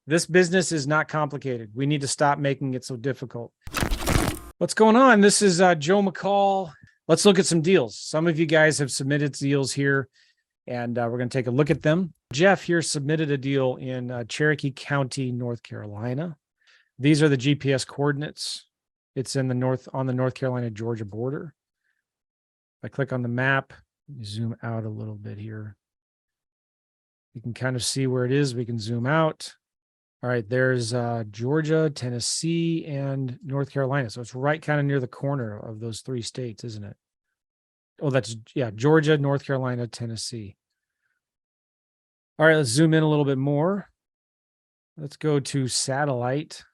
This business is not complicated. We need to stop making it so difficult. What's going on? This is Joe McCall. Let's look at some deals. Some of you guys have submitted deals here, and we're going to take a look at them. Jeff here submitted a deal in Cherokee County, North Carolina. These are the GPS coordinates. It's in the north on the North Carolina-Georgia border. If I click on the map, zoom out a little bit here. You can kind of see where it is. We can zoom out. All right, there's Georgia, Tennessee, and North Carolina. So it's right kind of near the corner of those three states, isn't it? Oh, yeah, Georgia, North Carolina, Tennessee. All right, let's zoom in a little bit more. Let's go to satellite,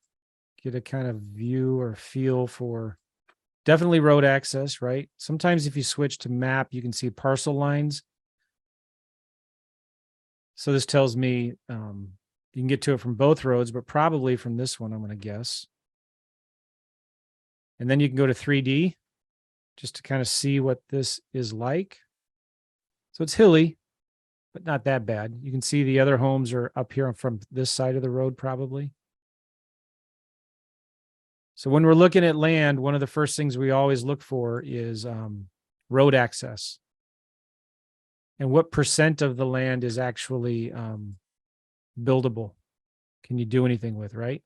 get a kind of view or feel for definitely road access, right? Sometimes if you switch to map, you can see parcel lines. So this tells me you can get to it from both roads, but probably from this one, I'm going to guess. And then you can go to 3D just to kind of see what this is like. So it's hilly, but not that bad. You can see the other homes are up here from this side of the road, probably. So when we're looking at land, one of the first things we always look for is road access. And what percent of the land is actually buildable? Can you do anything with, right?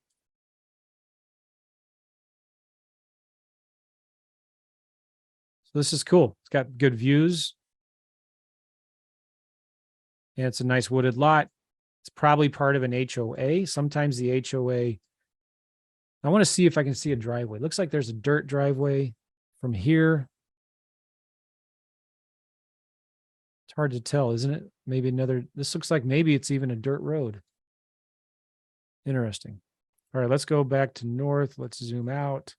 So this is cool. It's got good views. And it's a nice wooded lot. It's probably part of an HOA. Sometimes the HOA, I want to see if I can see a driveway. It looks like there's a dirt driveway from here. It's hard to tell, isn't it? Maybe this looks like maybe it's even a dirt road. Interesting. All right, let's go back to north. Let's zoom out.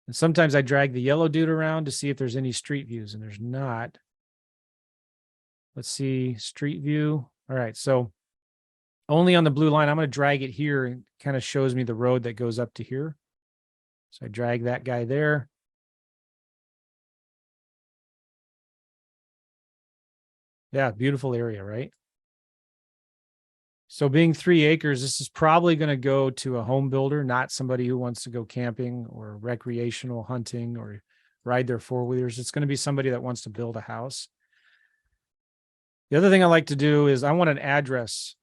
And sometimes I drag the yellow dude around to see if there's any street views, and there's not. Let's see, street view. All right, so only on the blue line. I'm going to drag it here and kind of shows me the road that goes up to here. So I drag that guy there. Yeah, beautiful area, right? So being 3 acres, this is probably going to go to a home builder, not somebody who wants to go camping or recreational hunting or ride their four-wheelers. It's going to be somebody that wants to build a house. The other thing I like to do is I want an address.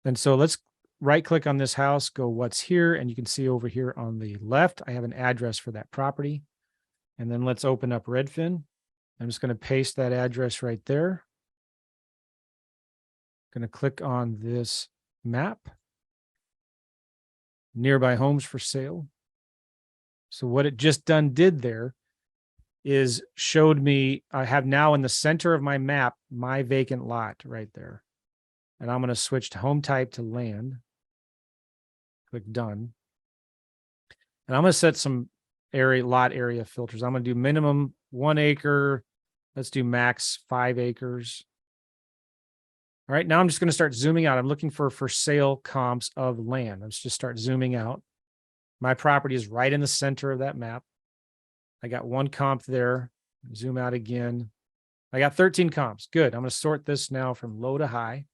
And so let's right-click on this house, go what's here, and you can see over here on the left, I have an address for that property. And then let's open up Redfin. I'm just going to paste that address right there. Going to click on this map. Nearby homes for sale. So what it just did there is showed me, I have now in the center of my map, my vacant lot right there. And I'm going to switch to home type to land. Click done. And I'm going to set some lot area filters. I'm going to do minimum 1 acre. Let's do max 5 acres. All right, now I'm just going to start zooming out. I'm looking for sale comps of land. Let's just start zooming out. My property is right in the center of that map. I got 1 comp there. Zoom out again. I got 13 comps. Good. I'm going to sort this now from low to high.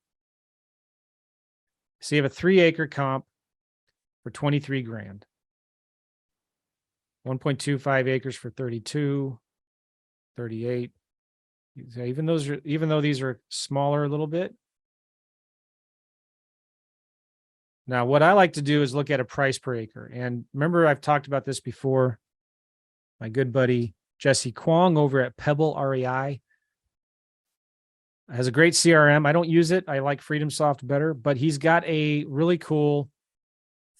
So you have a 3 acre comp for 23 grand. 1.25 acres for 32, 38. Even though these are smaller a little bit. Now, what I like to do is look at a price per acre. And remember, I've talked about this before. My good buddy, Jesse Kwong over at Pebble REI has a great CRM. I don't use it. I like FreedomSoft better, but he's got a really cool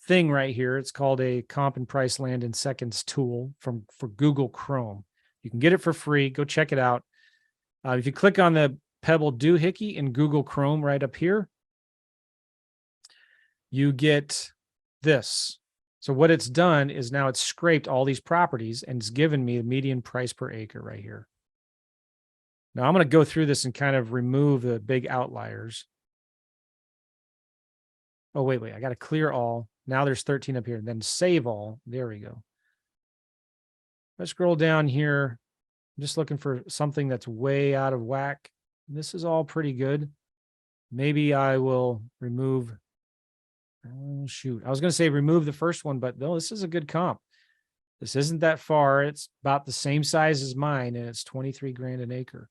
thing right here. It's called a comp and price land in seconds tool for Google Chrome. You can get it for free. Go check it out. If you click on the Pebble doohickey in Google Chrome right up here, you get this. So what it's done is now it's scraped all these properties and it's given me the median price per acre right here. Now I'm going to go through this and kind of remove the big outliers. Oh, wait, I got to clear all. Now there's 13 up here, and then save all. There we go. Let's scroll down here. I'm just looking for something that's way out of whack. This is all pretty good. Maybe I will remove Oh, shoot. I was going to say remove the first one, but no, this is a good comp. This isn't that far. It's about the same size as mine, and it's 23 grand an acre.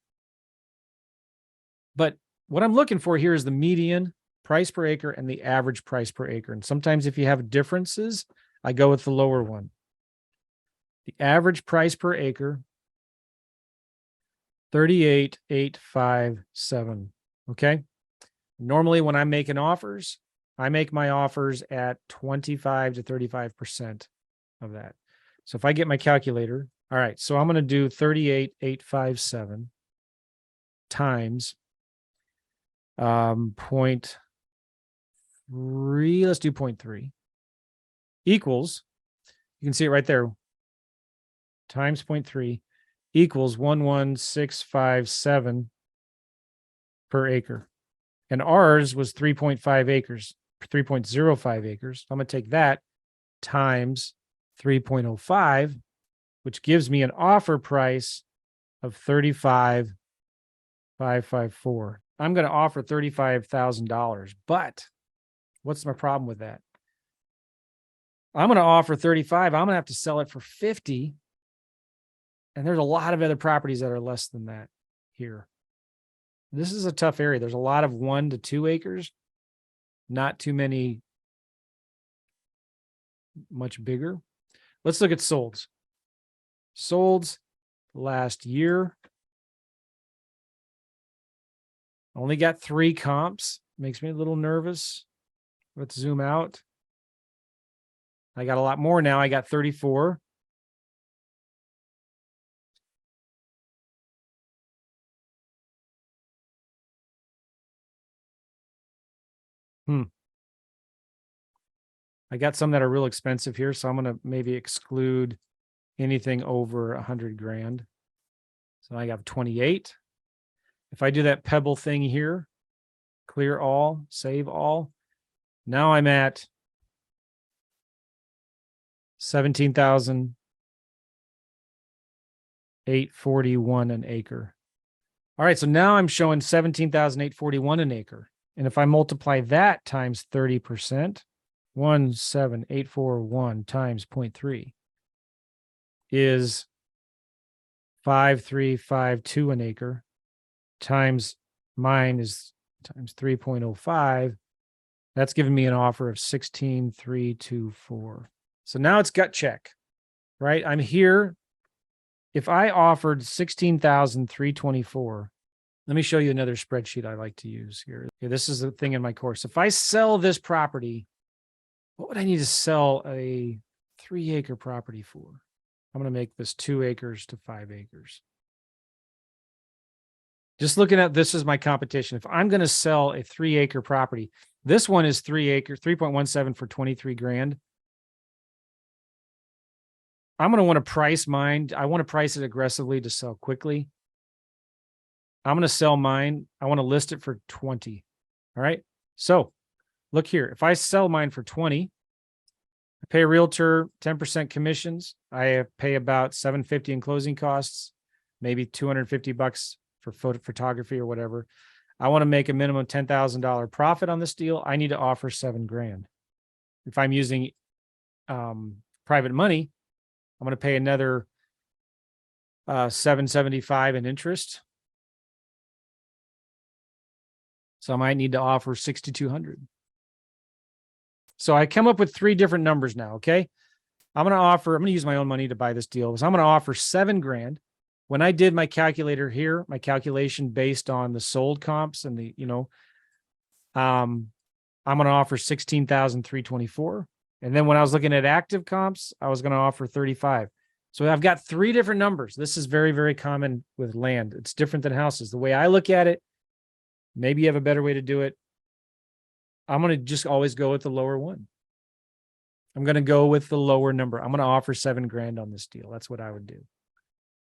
But what I'm looking for here is the median price per acre and the average price per acre. And sometimes if you have differences, I go with the lower one. The average price per acre, 38,857. Okay. Normally when I'm making offers, I make my offers at 25 to 35% of that. So if I get my calculator, all right, so I'm going to do 38,857 times 0.3, let's do 0.3 equals, you can see it right there, times 0.3 equals 11,657 per acre. And ours was 3.5 acres, 3.05 acres. I'm going to take that times 3.05, which gives me an offer price of 35,554. I'm going to offer $35,000, but what's my problem with that? I'm going to offer 35. I'm going to have to sell it for 50. And there's a lot of other properties that are less than that here. This is a tough area. There's a lot of 1 to 2 acres, not too many much bigger. Let's look at solds. Solds last year. Only got 3 comps. Makes me a little nervous. Let's zoom out. I got a lot more now. I got 34. I got some that are real expensive here, so I'm going to maybe exclude anything over 100 grand. So I got 28. If I do that pebble thing here, clear all, save all, now I'm at 17,841 an acre. All right, so now I'm showing 17,841 an acre. And if I multiply that times 30%, 17,841 times 0.3 is 5,352 an acre, times mine is times 3.05. That's giving me an offer of 16,324. So now it's gut check, right? I'm here. If I offered 16,324, let me show you another spreadsheet I like to use here. Okay, this is the thing in my course. If I sell this property, what would I need to sell a 3-acre property for? I'm going to make this 2 acres to 5 acres. Just looking at this as my competition. If I'm going to sell a 3-acre property, this one is 3 acres, 3.17 for 23 grand. I'm going to want to price mine. I want to price it aggressively to sell quickly. I'm going to sell mine. I want to list it for 20. All right. So look here. If I sell mine for 20, I pay a realtor 10% commissions. I pay about $750 in closing costs, maybe $250 for photography or whatever. I want to make a minimum $10,000 profit on this deal. I need to offer $7 grand. If I'm using private money, I'm going to pay another $775 in interest. So I might need to offer 6,200. So I come up with 3 different numbers now. Okay. I'm going to use my own money to buy this deal. So I'm going to offer 7 grand. When I did my calculator here, my calculation based on the sold comps and the, I'm going to offer 16,324. And then when I was looking at active comps, I was going to offer 35. So I've got 3 different numbers. This is very, very common with land. It's different than houses. The way I look at it, maybe you have a better way to do it. I'm going to just always go with the lower one. I'm going to go with the lower number. I'm going to offer 7 grand on this deal. That's what I would do.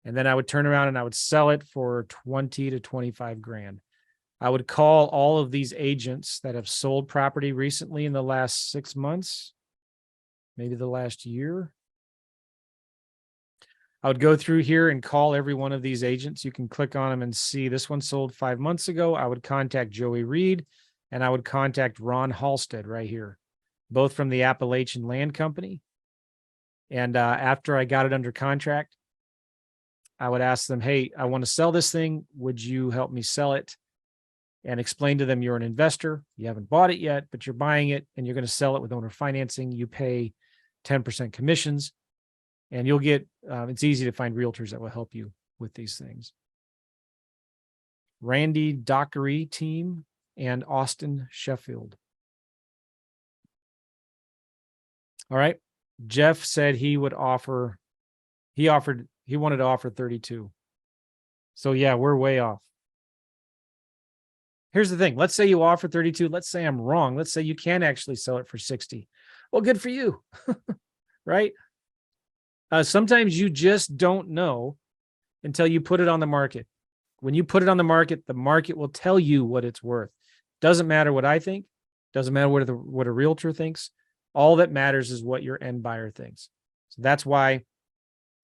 And then I would turn around and I would sell it for 20 to 25 grand. I would call all of these agents that have sold property recently in the last 6 months, maybe the last year. I would go through here and call every one of these agents. You can click on them and see this one sold 5 months ago. I would contact Joey Reed and I would contact Ron Halstead right here. both from the Appalachian Land Company. And after I got it under contract, I would ask them, hey, I want to sell this thing. Would you help me sell it? And explain to them you're an investor. You haven't bought it yet, but you're buying it and you're going to sell it with owner financing. You pay 10% commissions and you'll get, it's easy to find realtors that will help you with these things. Randy Dockery team and Austin Sheffield. All right. Jeff said he wanted to offer 32. So yeah, we're way off. Here's the thing. Let's say you offer 32. Let's say I'm wrong. Let's say you can actually sell it for 60. Well, good for you, right? Sometimes you just don't know until you put it on the market. When you put it on the market will tell you what it's worth. Doesn't matter what I think. Doesn't matter what a realtor thinks. All that matters is what your end buyer thinks. So that's why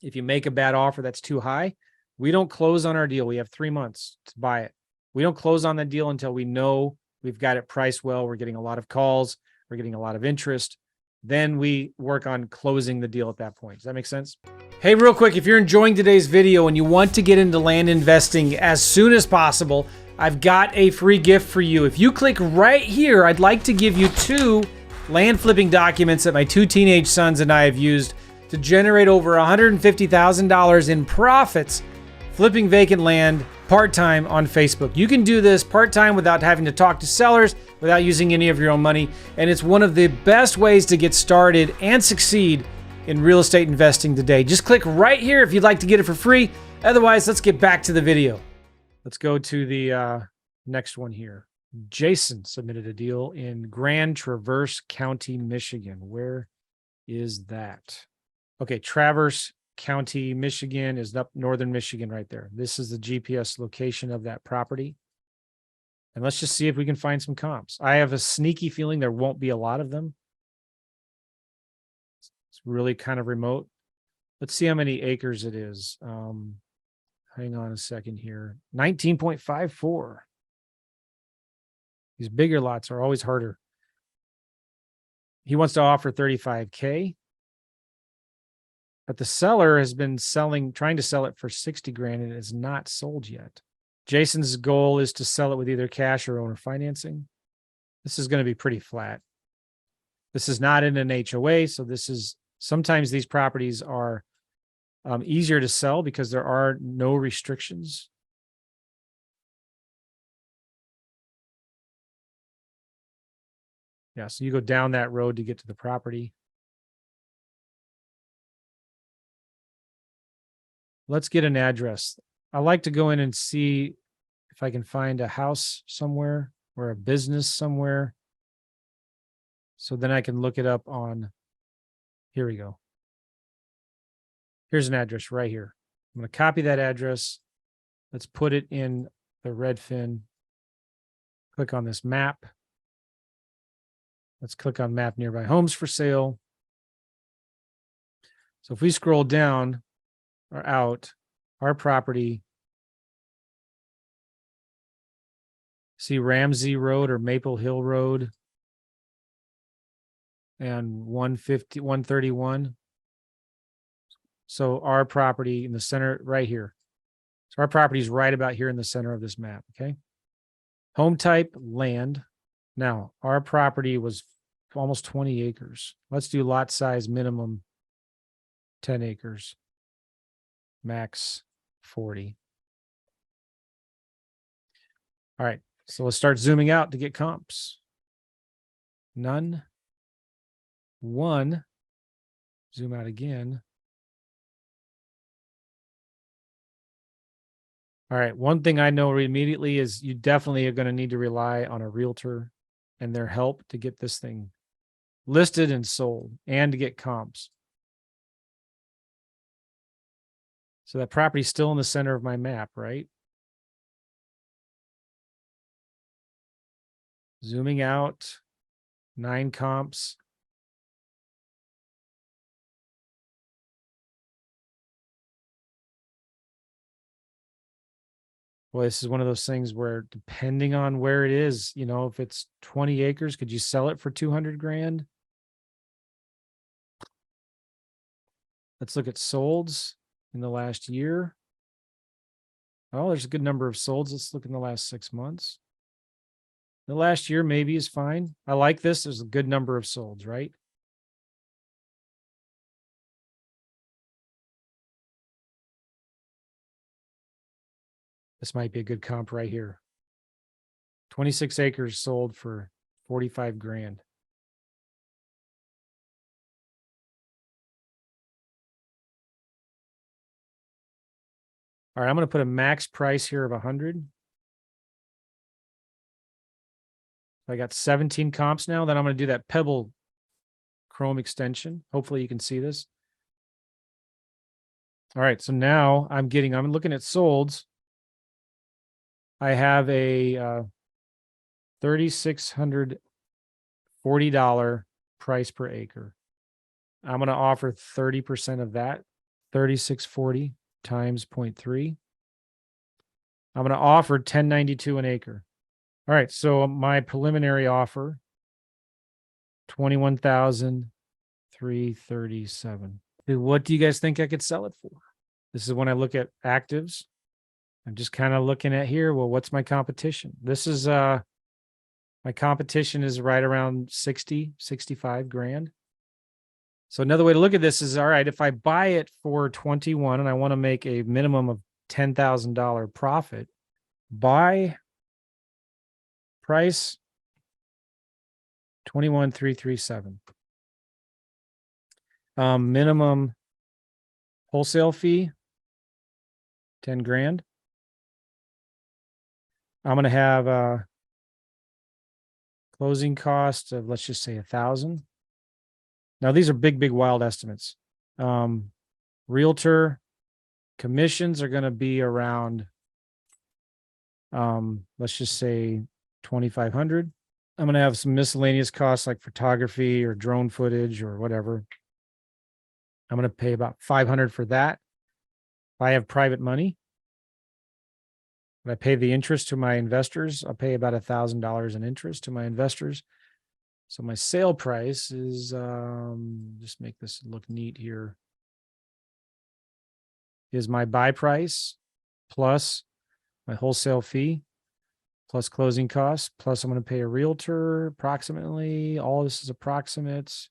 if you make a bad offer that's too high, we don't close on our deal. We have 3 months to buy it. We don't close on the deal until we know we've got it priced well. We're getting a lot of calls. We're getting a lot of interest. Then we work on closing the deal at that point. Does that make sense? Hey, real quick, if you're enjoying today's video and you want to get into land investing as soon as possible, I've got a free gift for you. If you click right here, I'd like to give you 2 land flipping documents that my 2 teenage sons and I have used to generate over $150,000 in profits flipping vacant land part-time on Facebook. You can do this part-time without having to talk to sellers, without using any of your own money, and it's one of the best ways to get started and succeed in real estate investing today. Just click right here if you'd like to get it for free. Otherwise, let's get back to the video. Let's go to the next one here. Jason submitted a deal in Grand Traverse County, Michigan. Where is that? Okay, Traverse County, Michigan is up northern Michigan right there. This is the GPS location of that property. And let's just see if we can find some comps. I have a sneaky feeling there won't be a lot of them. It's really kind of remote. Let's see how many acres it is. Hang on a second here. 19.54. These bigger lots are always harder. He wants to offer 35K. But the seller has been trying to sell it for 60 grand and it is not sold yet. Jason's goal is to sell it with either cash or owner financing. This is going to be pretty flat. This is not in an HOA. So sometimes these properties are easier to sell because there are no restrictions. Yeah, so you go down that road to get to the property. Let's get an address. I like to go in and see if I can find a house somewhere or a business somewhere. So then I can look it up on, here we go. Here's an address right here. I'm going to copy that address. Let's put it in the Redfin. Click on this map. Let's click on map nearby homes for sale. So if we scroll down, or out, our property, see Ramsey Road or Maple Hill Road and 131. So our property in the center right here. So our property is right about here in the center of this map, okay? Home type, land. Now, our property was almost 20 acres. Let's do lot size minimum 10 acres. Max 40. All right, so let's start zooming out to get comps. None. 1. Zoom out again. All right, one thing I know immediately is you definitely are going to need to rely on a realtor and their help to get this thing listed and sold and to get comps. So that property's still in the center of my map, right? Zooming out, 9 comps. Boy, this is one of those things where depending on where it is, if it's 20 acres, could you sell it for 200 grand? Let's look at solds in the last year. Oh, there's a good number of solds. Let's look in the last 6 months. The last year maybe is fine. I like this. There's a good number of solds, right? This might be a good comp right here. 26 acres sold for 45 grand. All right, I'm going to put a max price here of 100. I got 17 comps now. Then I'm going to do that Pebble Chrome extension. Hopefully you can see this. All right, so now I'm looking at solds. I have a $3,640 price per acre. I'm going to offer 30% of that, 3,640 times 0.3. I'm going to offer 1092 an acre. All right, so my preliminary offer, 21,337. What do you guys think I could sell it for? This is when I look at actives. I'm just kind of looking at here. Well, what's my competition? This is my competition is right around 60, 65 grand. So another way to look at this is, all right, if I buy it for 21 and I want to make a minimum of $10,000 profit, buy price 21,337. Minimum wholesale fee 10 grand. I'm going to have a closing cost of, let's just say 1,000. Now these are big, big wild estimates. Realtor commissions are going to be around, let's just say 2,500. I'm going to have some miscellaneous costs like photography or drone footage or whatever. I'm going to pay about 500 for that. If I have private money, when I pay the interest to my investors, I'll pay about $1,000 in interest to my investors. So my sale price is, just make this look neat here, is my buy price plus my wholesale fee plus closing costs, plus I'm going to pay a realtor approximately. All this is approximates.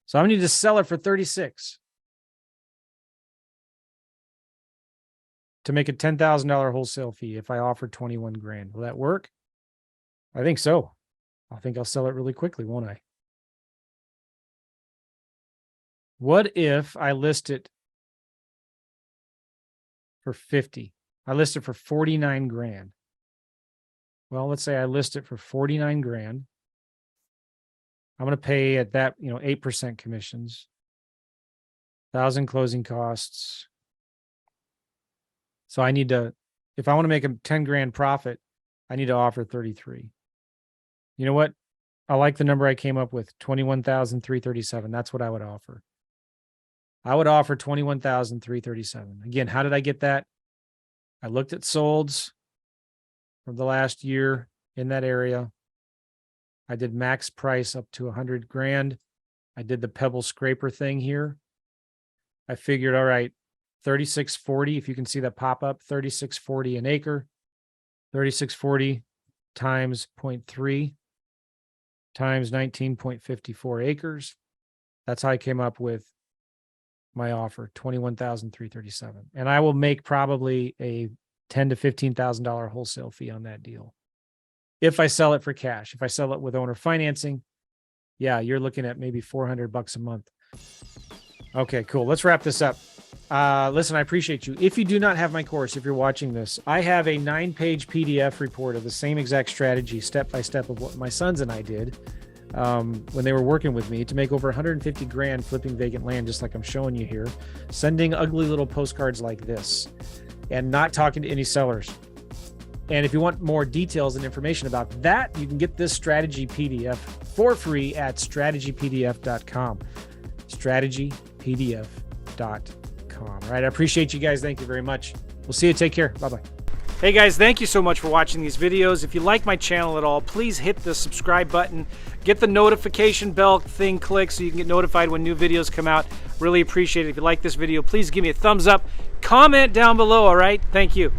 So I'm going to need to sell it for 36 to make a $10,000 wholesale fee if I offer 21 grand. Will that work? I think so. I think I'll sell it really quickly, won't I? What if I list it for 50? I list it for 49 grand. Well, let's say I list it for 49 grand. I'm going to pay at that, 8% commissions, 1,000 closing costs. So I need to, if I want to make a 10 grand profit, I need to offer 33. You know what? I like the number I came up with, 21,337. That's what I would offer. I would offer 21,337. Again, how did I get that? I looked at solds from the last year in that area. I did max price up to 100 grand. I did the Pebble scraper thing here. I figured, all right, 3640, if you can see that pop up, 3640 an acre, 3640 times 0.3 times 19.54 acres. That's how I came up with my offer, 21,337. And I will make probably a $10,000 to $15,000 wholesale fee on that deal. If I sell it for cash, if I sell it with owner financing, yeah, you're looking at maybe $400 a month. Okay, cool. Let's wrap this up. Listen, I appreciate you. If you do not have my course, if you're watching this, I have a 9-page PDF report of the same exact strategy, step by step, of what my sons and I did when they were working with me to make over 150 grand flipping vacant land, just like I'm showing you here, sending ugly little postcards like this and not talking to any sellers. And if you want more details and information about that, you can get this strategy PDF for free at strategypdf.com. strategypdf.com. All right. I appreciate you guys. Thank you very much. We'll see you. Take care. Bye-bye. Hey guys, thank you so much for watching these videos. If you like my channel at all, please hit the subscribe button. Get the notification bell thing clicked so you can get notified when new videos come out. Really appreciate it. If you like this video, please give me a thumbs up. Comment down below, all right? Thank you.